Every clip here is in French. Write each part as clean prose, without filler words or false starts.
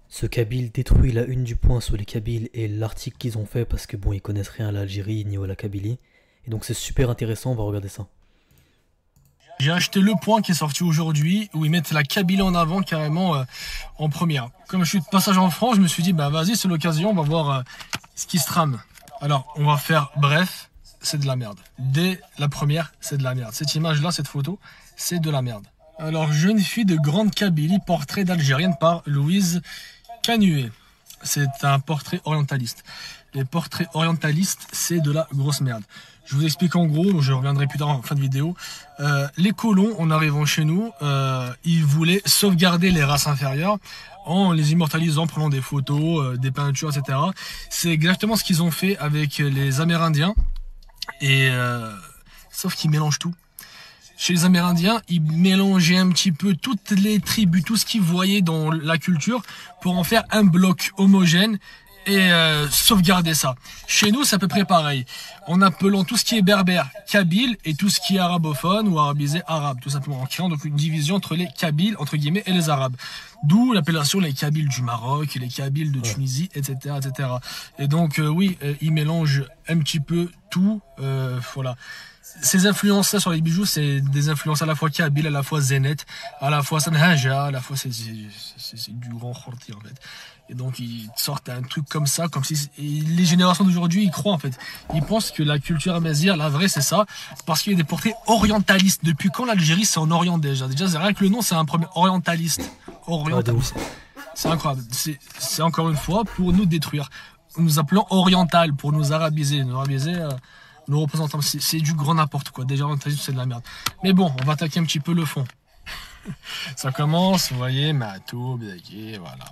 Ce Kabyle détruit la une du point sur les Kabyles et l'article qu'ils ont fait parce que bon, ils connaissent rien à l'Algérie ni à la Kabylie. Et donc c'est super intéressant, on va regarder ça. J'ai acheté Le Point qui est sorti aujourd'hui, où ils mettent la Kabylie en avant carrément en première. Comme je suis de passage en France, je me suis dit, bah vas-y, c'est l'occasion, on va voir ce qui se trame. Alors, on va faire bref, c'est de la merde. Dès la première, c'est de la merde. Cette image-là, cette photo, c'est de la merde. Alors, jeune fille de grande Kabylie, portrait d'Algérienne par Louise Canuet. C'est un portrait orientaliste. Les portraits orientalistes, c'est de la grosse merde. Je vous explique en gros, je reviendrai plus tard en fin de vidéo. Les colons, en arrivant chez nous, ils voulaient sauvegarder les races inférieures en les immortalisant, en prenant des photos, des peintures, etc. C'est exactement ce qu'ils ont fait avec les Amérindiens. Et sauf qu'ils mélangent tout. Chez les Amérindiens, ils mélangeaient un petit peu toutes les tribus, tout ce qu'ils voyaient dans la culture pour en faire un bloc homogène et sauvegarder ça. Chez nous, c'est à peu près pareil. En appelant tout ce qui est berbère kabyle et tout ce qui est arabophone ou arabisé arabe, tout simplement, en créant donc une division entre les kabyles, entre guillemets, et les arabes. D'où l'appellation les kabyles du Maroc, les kabyles de Ouais. Tunisie, etc., etc. Et donc, oui, ils mélangent un petit peu tout, voilà. Ces influences-là sur les bijoux, c'est des influences à la fois kabyle, à la fois zénith, à la fois sanhaja, à la fois c'est du grand khorti en fait. Et donc ils sortent un truc comme ça, comme si et les générations d'aujourd'hui ils croient en fait. Ils pensent que la culture amazigh, la vraie c'est ça, parce qu'il y a des portraits orientalistes. Depuis quand l'Algérie c'est en Orient déjà? Déjà c'est rien que le nom c'est un premier orientaliste. Ouais, de ouf. Orientaliste. C'est incroyable. C'est encore une fois pour nous détruire. Nous appelons oriental pour nous arabiser. Nous arabiser, nous représentons. C'est du grand n'importe quoi. Déjà, orientalisme, c'est de la merde. Mais bon, on va attaquer un petit peu le fond. Ça commence, vous voyez, Matou, Bégué, voilà.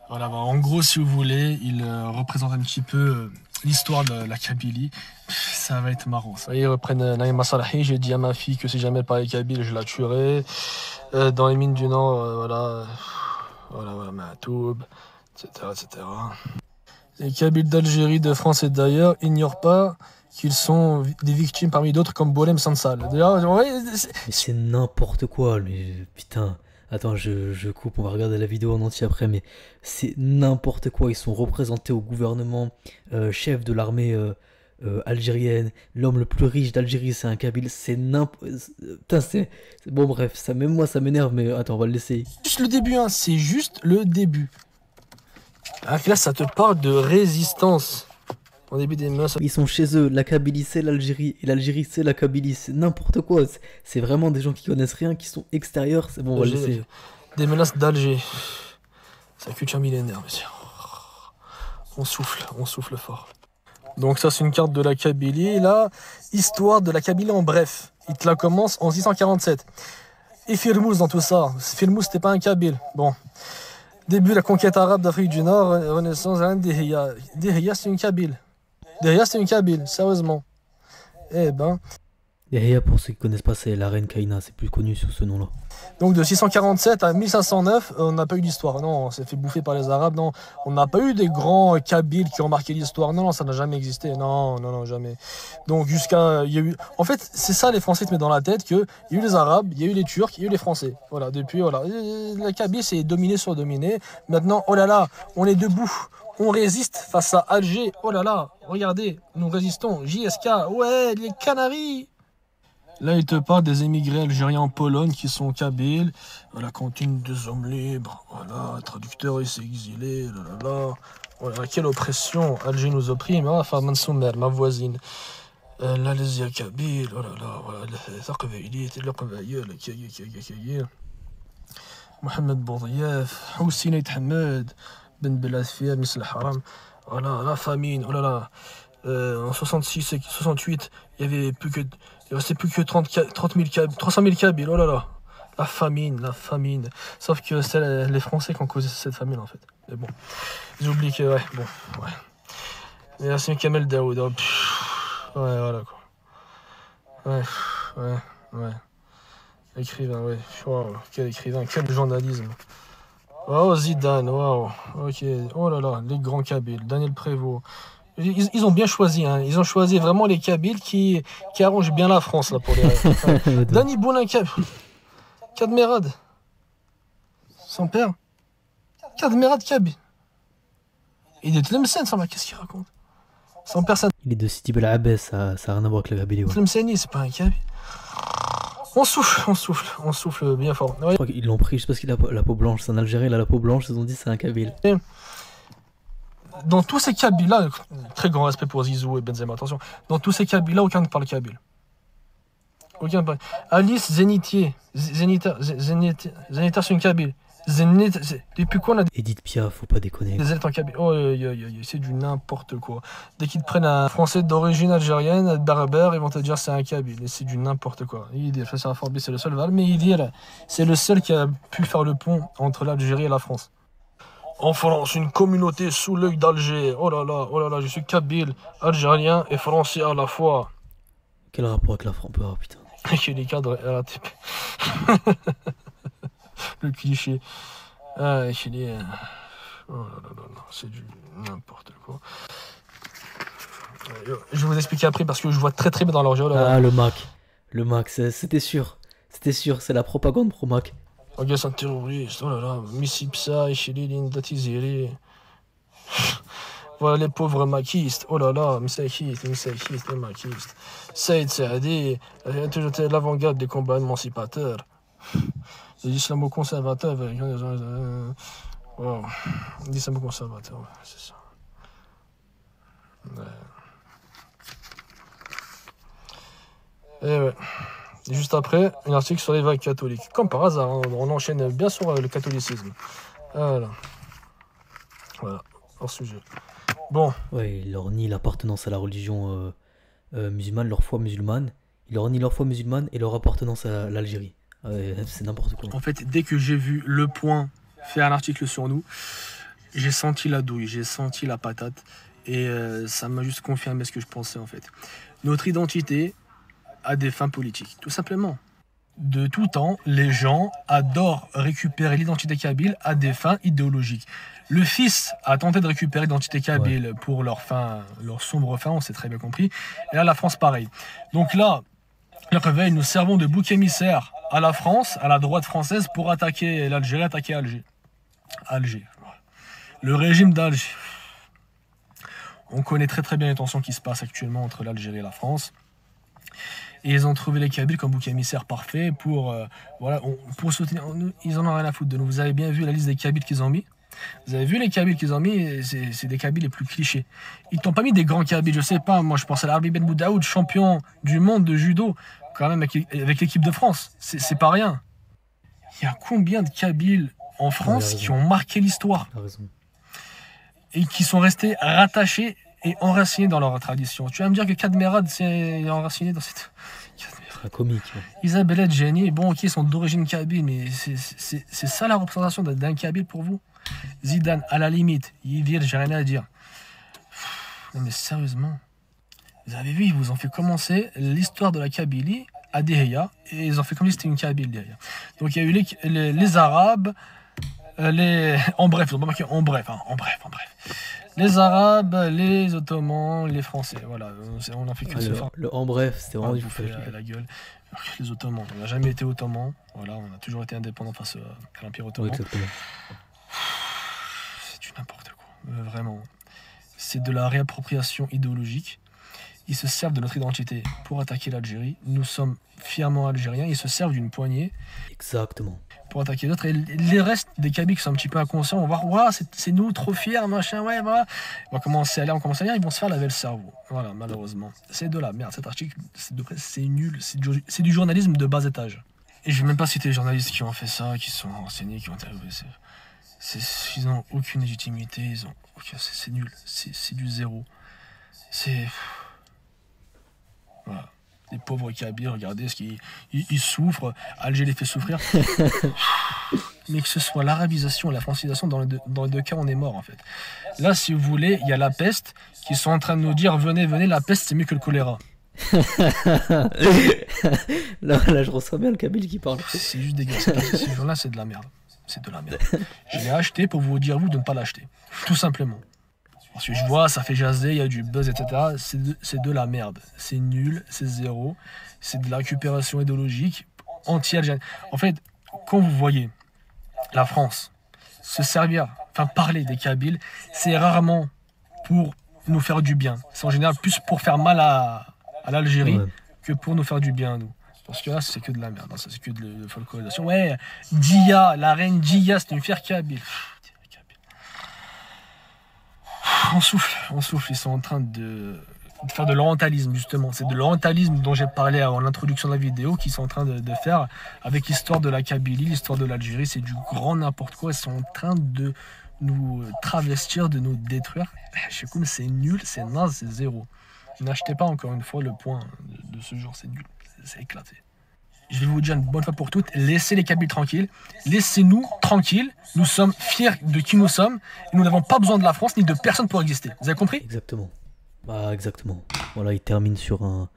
Voilà, bah, en gros, si vous voulez, il représente un petit peu l'histoire de la Kabylie. Ça va être marrant. Ça. Ils reprennent Naïma Salahi. J'ai dit à ma fille que si jamais elle parlait kabyle, je la tuerais. Dans les mines du Nord, voilà, Matoub, etc., etc. Les Kabyles d'Algérie, de France et d'ailleurs ignorent pas qu'ils sont des victimes parmi d'autres comme Bolem Sansal. D'ailleurs, ouais, Mais c'est n'importe quoi, mais putain. Attends, je coupe, on va regarder la vidéo en entier après, mais c'est n'importe quoi. Ils sont représentés au gouvernement, chef de l'armée algérienne, l'homme le plus riche d'Algérie, c'est un Kabyle, c'est n'importe... Putain, Bon bref, ça, même moi ça m'énerve, mais attends, on va le laisser. juste le début, hein, c'est juste le début. Ah, là, ça te parle de résistance. Au début des menaces. Ils sont chez eux, la Kabylie c'est l'Algérie, et l'Algérie c'est la Kabylie, c'est n'importe quoi. C'est vraiment des gens qui connaissent rien, qui sont extérieurs, c'est bon, on va le laisser. Des menaces d'Alger. C'est la culture millénaire, monsieur. On souffle fort. Donc ça, c'est une carte de la Kabylie. Et là, histoire de la Kabylie en bref. Il te la commence en 647. Et Firmouz dans tout ça. Firmouz, c'était pas un Kabyle. Bon. Début de la conquête arabe d'Afrique du Nord, renaissance, hein, Dihya. Dihya, c'est une Kabyle. Dihya, c'est une Kabyle, sérieusement. Eh ben. Derrière, pour ceux qui connaissent pas, c'est la reine Kaina, c'est plus connu sous ce nom-là. Donc de 647 à 1509, on n'a pas eu d'histoire. Non, on s'est fait bouffer par les Arabes. Non, on n'a pas eu des grands Kabyles qui ont marqué l'histoire. Non, ça n'a jamais existé. Non, jamais. Donc jusqu'à, il y a eu. En fait, c'est ça les Français te mettent dans la tête que il y a eu les Arabes, il y a eu les Turcs, il y a eu les Français. Voilà. Depuis, voilà, la Kabylie c'est dominé sur dominé. Maintenant, oh là là, on est debout. On résiste face à Alger. Oh là là, regardez, nous résistons. JSK, ouais, les Canaries. Là, il te parle des émigrés algériens en Pologne qui sont kabyles. La cantine des hommes libres. Voilà, traducteur, il s'est exilé. Là. Voilà, quelle oppression. Alger nous opprime. Ah, Farman Soumer, ma voisine. L'Alésia kabyle. Oh là là, voilà. الثقفيلية القبائل كي Mohamed Bourdief. Houssine Hamad. Ben Belafia, Miss Haram. Voilà, la famine. Oh là là. En 66 et 68, il restait plus que 300 000 Kabyles, oh là là. La famine. Sauf que c'est les Français qui ont causé cette famine en fait. Mais bon, j'oublie que, ouais, bon, ouais. Mais là, c'est Kamel Daoud, oh, ouais, voilà quoi. Ouais. Écrivain, ouais. Wow, quel écrivain, quel journalisme. Oh, Zidane, wow, ok. Oh là là, les grands Kabyles, Daniel Prévost. Ils ont bien choisi, hein. Ils ont choisi vraiment les Kabyles qui arrangent bien la France là pour les. Dany Boulain Kadmerad. Son père. Kadmerad Kabyle. Il est Tlemcen, ça va, qu'est-ce qu'il raconte? Sans personne. Il est de Sidi Bel Abbès, ça n'a rien à voir avec la Kabylie. Ouais. Tlemceni, c'est pas un Kabyle. On souffle bien fort. Ouais. Je crois qu'ils l'ont pris juste parce qu'il a la peau blanche. C'est un Algérien, il a la peau blanche, ils ont dit c'est un Kabyle. Dans tous ces Kabyles-là, très grand respect pour Zizou et Benzema, attention. Dans tous ces Kabyles-là, aucun ne parle Kabyle. Aucun ne parle. Alice Zénitier, Zénita, c'est une Kabyle. Zénit, depuis quoi on a Edith Piaf, faut pas déconner. des ailes en Kabyle? Oh, c'est du n'importe quoi. Dès qu'ils te prennent un Français d'origine algérienne, berbère, ils vont te dire c'est un Kabyle. Et c'est du n'importe quoi. Il c'est un Forbis, c'est le seul Val, mais il dit c'est le seul qui a pu faire le pont entre l'Algérie et la France. En France, une communauté sous l'œil d'Alger. Oh là là, je suis Kabyle, algérien et français à la fois. Quel rapport avec la France? Oh putain. Les cadres RATP. Le cliché. Ah, oh là, c'est du n'importe quoi. Je vais vous expliquer après parce que je vois très bien dans leur jeu. Ah, le Mac, c'était sûr. C'était sûr, c'est la propagande pro Mac. Ok, c'est un terroriste. Oh là là, Missipsa, Linda Tiziri. Voilà les pauvres maquistes. Oh là là, les maquistes. Saïd Saadi, toujours l'avant-garde des combats émancipateurs. Les islamo-conservateurs. Wow. Les islamo-conservateurs, ouais, c'est ça. Ouais. Et ouais. Et juste après, un article sur les vagues catholiques. Comme par hasard, on enchaîne bien sur le catholicisme. Voilà, hors sujet. Bon. Ouais, il leur nie l'appartenance à la religion musulmane, leur foi musulmane. Il leur nie leur foi musulmane et leur appartenance à l'Algérie. C'est n'importe quoi. En fait, dès que j'ai vu Le Point faire un article sur nous, j'ai senti la douille, j'ai senti la patate. Et ça m'a juste confirmé ce que je pensais en fait. Notre identité a des fins politiques, tout simplement. De tout temps, les gens adorent récupérer l'identité kabyle à des fins idéologiques. Le fils a tenté de récupérer l'identité kabyle pour leur sombre fin, on s'est très bien compris. Et là, la France, pareil. Donc là, le réveil, nous servons de bouc émissaire à la France, à la droite française, pour attaquer l'Algérie, attaquer Alger. Le régime d'Alger. On connaît très bien les tensions qui se passent actuellement entre l'Algérie et la France. Et ils ont trouvé les Kabyles comme bouc émissaire parfait pour soutenir. Ils en ont rien à foutre de nous. Vous avez bien vu la liste des Kabyles qu'ils ont mis. Vous avez vu les Kabyles qu'ils ont mis, c'est des Kabyles les plus clichés. Ils t'ont pas mis des grands Kabyles, je sais pas. Moi, je pense à l'Arbi Ben Boudaoud, champion du monde de judo, quand même avec l'équipe de France. C'est pas rien. Il y a combien de Kabyles en France qui ont marqué l'histoire et qui sont restés rattachés et enracinés dans leur tradition. Tu vas me dire que Kadmerad s'est enraciné dans cette... C'est comique. Ouais. Isabelle Adjani, bon ok, ils sont d'origine kabyle, mais c'est ça la représentation d'un kabyle pour vous? Zidane, à la limite, Yvir, j'ai rien à dire. Non mais sérieusement, vous avez vu, ils vous ont fait commencer l'histoire de la Kabylie à Deheya, et ils ont fait comme si c'était une Kabyle derrière. Donc il y a eu les Arabes, en bref, ils ont pas marqué en bref. Les Arabes, les Ottomans, les Français, voilà, on en fait que le en bref, c'était vraiment du fait la gueule. Les Ottomans, on n'a jamais été Ottomans, voilà, on a toujours été indépendant face à l'Empire Ottoman. Exactement. C'est du n'importe quoi, vraiment. C'est de la réappropriation idéologique. Ils se servent de notre identité pour attaquer l'Algérie. Nous sommes fièrement algériens. Ils se servent d'une poignée. Exactement. Pour attaquer d'autres. Et les restes des Kabyles qui sont un petit peu inconscients, on va voir, c'est nous trop fiers, machin, ouais, voilà. On va commencer à lire, ils vont se faire laver le cerveau. Voilà, malheureusement. C'est de la merde. Cet article, c'est nul. C'est du journalisme de bas étage. Et je ne vais même pas citer les journalistes qui ont fait ça, qui sont renseignés, qui ont interviewé. Ils n'ont aucune légitimité. C'est nul. C'est du zéro. C'est... Voilà. Les pauvres Kabyles, regardez, ils souffrent, Alger les fait souffrir. Mais que ce soit l'arabisation et la francisation, dans les deux cas, on est mort en fait. Là, si vous voulez, il y a la peste qui sont en train de nous dire venez, la peste c'est mieux que le choléra. là, je ressens bien le Kabyle qui parle. C'est juste dégueulasse. Ces gens-là, c'est de la merde. C'est de la merde. Je l'ai acheté pour vous dire, vous, de ne pas l'acheter. Tout simplement. Parce que je vois, ça fait jaser, il y a du buzz, etc. C'est de la merde. C'est nul, c'est zéro. C'est de la récupération idéologique anti-algérienne. En fait, quand vous voyez la France se servir, enfin parler des Kabyles, c'est rarement pour nous faire du bien. C'est en général plus pour faire mal à l'Algérie que pour nous faire du bien à nous. Parce que là, c'est que de la merde, hein, ça c'est que de la folklorisation. Ouais, Dia, la reine Dia, c'est une fière Kabyle. On souffle, ils sont en train de faire de l'orientalisme, justement. C'est de l'orientalisme dont j'ai parlé en l'introduction de la vidéo qu'ils sont en train de faire avec l'histoire de la Kabylie, l'histoire de l'Algérie. C'est du grand n'importe quoi. Ils sont en train de nous travestir, de nous détruire. Je sais comme c'est nul, c'est naze, c'est zéro. N'achetez pas encore une fois le point de ce jour, c'est nul, c'est éclaté. Je vais vous dire une bonne fois pour toutes, laissez les Kabyles tranquilles, laissez-nous tranquilles, nous sommes fiers de qui nous sommes, et nous n'avons pas besoin de la France ni de personne pour exister. Vous avez compris? Exactement. Bah exactement. Voilà, il termine sur un...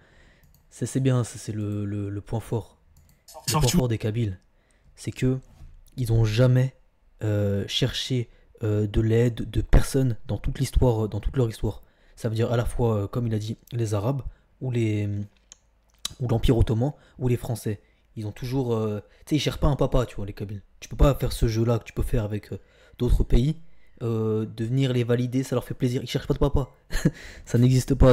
C'est bien, ça c'est le point fort. Le point fort des Kabyles, c'est que ils n'ont jamais cherché de l'aide de personne dans toute l'histoire, dans toute leur histoire. Ça veut dire à la fois, comme il a dit, les Arabes ou l'Empire Ottoman ou les Français. Ils ont toujours... tu sais, ils cherchent pas un papa, tu vois, les Kabyles. Tu peux pas faire ce jeu-là que tu peux faire avec d'autres pays. De venir les valider, ça leur fait plaisir. Ils cherchent pas de papa. Ça n'existe pas.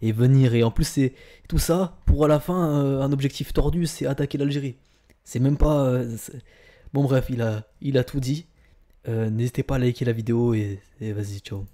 Et venir... Et en plus, c'est tout ça pour à la fin, un objectif tordu, c'est attaquer l'Algérie. C'est même pas... Bon bref, il a tout dit. N'hésitez pas à liker la vidéo et vas-y, ciao.